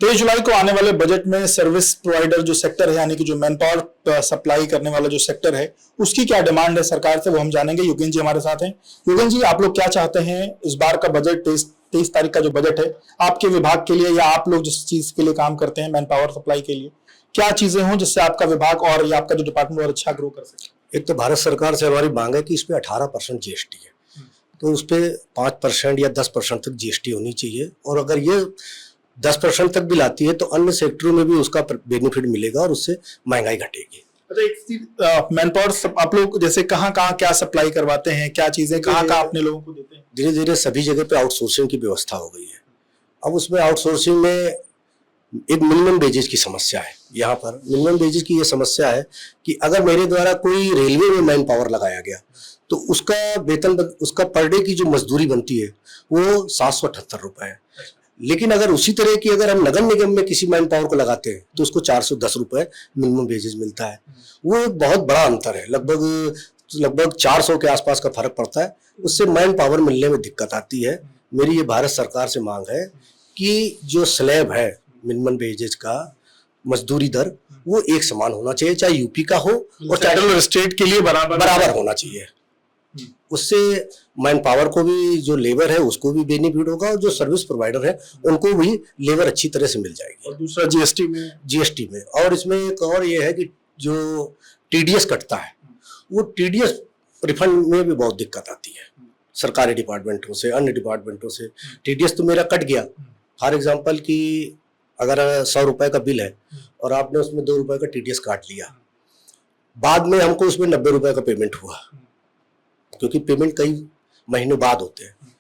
23 जुलाई को आने वाले बजट में सर्विस प्रोवाइडर जो सेक्टर है, यानी कि जो मैन पावर सप्लाई करने वाला जो सेक्टर है, उसकी क्या डिमांड है सरकार से, वो हम जानेंगे। योगेन जी हमारे साथ हैं। योगेन जी, आप लोग क्या चाहते हैं इस बार का बजट, 23 तारीख का जो बजट है आपके विभाग के लिए, या आप लोग जिस चीज के लिए काम करते हैं मैन पावर सप्लाई के लिए, क्या चीजें हों जिससे आपका विभाग और या आपका जो डिपार्टमेंट और अच्छा ग्रो कर सके? एक तो भारत सरकार से हमारी मांग है कि इस पे 18% जीएसटी है, तो उस पे 5% या 10% तक जीएसटी होनी चाहिए। और अगर ये 10% तक भी लाती है तो अन्य सेक्टरों में भी उसका बेनिफिट मिलेगा और उससे महंगाई घटेगी। अच्छा, एक मैन पावर आप लोग जैसे कहाँ क्या सप्लाई करवाते हैं, क्या चीजें कहाँ अपने लोगों को देते हैं? धीरे धीरे सभी जगह पे आउटसोर्सिंग की व्यवस्था हो गई है। अब उसमें आउटसोर्सिंग में एक मिनिमम वेजेज की समस्या है। यहाँ पर मिनिमम वेजेज की ये समस्या है कि अगर मेरे द्वारा कोई रेलवे में मैन पावर लगाया गया तो उसका वेतन, उसका पर डे की जो मजदूरी बनती है वो 778 रुपए है। लेकिन अगर उसी तरह की अगर हम नगर निगम में किसी मैन पावर को लगाते हैं तो उसको 410 रुपए मिनिमम वेजेज मिलता है। वो एक बहुत बड़ा अंतर है, लगभग 400 के आसपास का फर्क पड़ता है। उससे मैन पावर मिलने में दिक्कत आती है। मेरी ये भारत सरकार से मांग है कि जो स्लैब है मिनिमम वेजेज का, मजदूरी दर, वो एक समान होना चाहिए, चाहे यूपी का हो और फेडरल स्टेट के लिए बराबर होना चाहिए। उससे मैन पावर को भी, जो लेबर है उसको भी बेनिफिट होगा और जो सर्विस प्रोवाइडर है उनको भी लेबर अच्छी तरह से मिल जाएगी। और दूसरा जीएसटी में और इसमें एक और ये है कि जो टीडीएस कटता है वो टीडीएस रिफंड में भी बहुत दिक्कत आती है। सरकारी डिपार्टमेंटों से, अन्य डिपार्टमेंटों से टीडीएस तो मेरा कट गया। फॉर एग्जाम्पल कि अगर 100 रुपए का बिल है और आपने उसमें 2 रुपए का टीडीएस काट लिया, बाद में हमको उसमें 90 रुपए का पेमेंट हुआ, क्योंकि पेमेंट कई महीनों बाद होते हैं।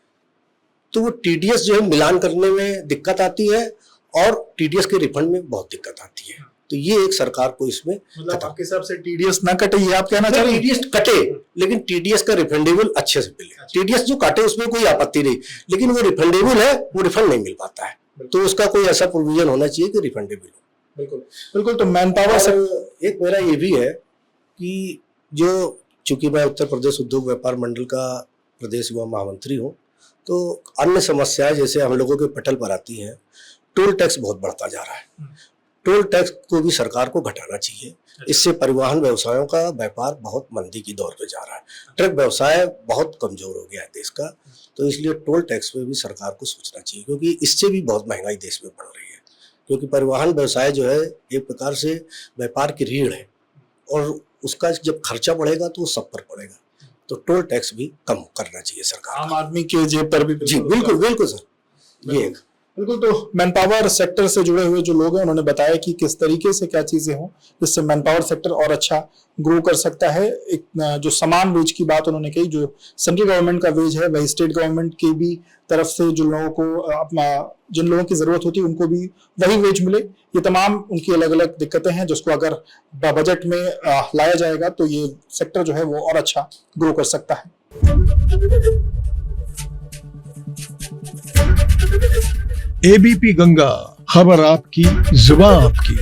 तो वो टीडीएस जो है मिलान करने में दिक्कत आती है और टीडीएस के रिफंड में बहुत दिक्कत आती है। तो ये एक सरकार को इसमें, मतलब आपके हिसाब से टीडीएस ना कटे, ये आप कहना चाह रहे हैं? टीडीएस कटे लेकिन टीडीएस का रिफंडेबल अच्छे से मिले। टीडीएस जो काटे उसमें कोई आपत्ति नहीं, लेकिन वो रिफंडेबल है, वो रिफंड नहीं मिल पाता है। तो उसका कोई ऐसा प्रोविजन होना चाहिए कि रिफंडेबल हो। बिल्कुल बिल्कुल। तो मैन पावर से एक मेरा ये भी है कि जो, चूंकि मैं उत्तर प्रदेश उद्योग व्यापार मंडल का प्रदेश युवा महामंत्री हूँ, तो अन्य समस्याएं जैसे हम लोगों के पटल पर आती हैं। टोल टैक्स बहुत बढ़ता जा रहा है। टोल टैक्स को भी सरकार को घटाना चाहिए। इससे परिवहन व्यवसायों का व्यापार बहुत मंदी की दौर पे जा रहा है। ट्रक व्यवसाय बहुत कमजोर हो गया है देश का, तो इसलिए टोल टैक्स पे भी सरकार को सोचना चाहिए, क्योंकि इससे भी बहुत महंगाई देश में बढ़ रही है। क्योंकि परिवहन व्यवसाय जो है एक प्रकार से व्यापार की रीढ़ है और उसका जब खर्चा बढ़ेगा तो वो सब पर पड़ेगा। तो टोल टैक्स भी कम करना चाहिए सरकार, आम आदमी के जेब पर भी। जी बिल्कुल सर। ये बिल्कुल। तो मैन पावर सेक्टर से जुड़े हुए जो लोग हैं उन्होंने बताया कि किस तरीके से क्या चीजें हों जिससे मैन पावर सेक्टर और अच्छा ग्रो कर सकता है। एक जो समान वेज की बात उन्होंने कही, जो सेंट्रल गवर्नमेंट का वेज है वही स्टेट गवर्नमेंट की भी तरफ से जो लोगों को, जिन लोगों की जरूरत होती है उनको भी वही वेज मिले। ये तमाम उनकी अलग अलग दिक्कतें हैं जिसको अगर बजट में लाया जाएगा तो ये सेक्टर जो है वो और अच्छा ग्रो कर सकता है। एबीपी गंगा, खबर आपकी, जुबान आपकी।